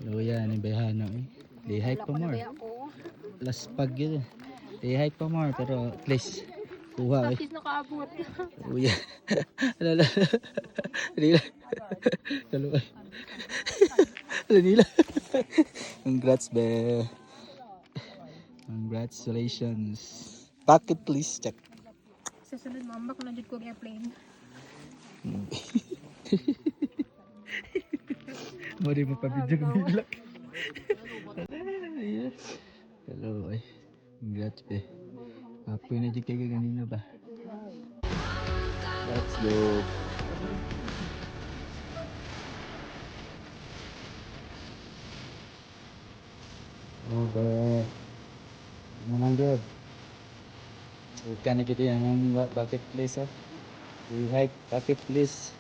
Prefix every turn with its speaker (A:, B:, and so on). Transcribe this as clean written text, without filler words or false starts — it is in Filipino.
A: Luya ni Behano eh. Di hike pa more. Last pag yun. Di hike pa more pero at least kuha eh.
B: Practice nakaabot.
A: Luya. Alala. Alila. Kaluay. Alila. Congrats be. Congratulations. Bucket list check.
B: Sa sunod mama ko nandiyan ko ang airplane.
A: Mo di mo pa video nila. Hello ay. Congrats be. Apoy na di kayo ganina ba? Let's go. Okay. Naman good. Bukan kita yang bucket place ah. We hike bucket place.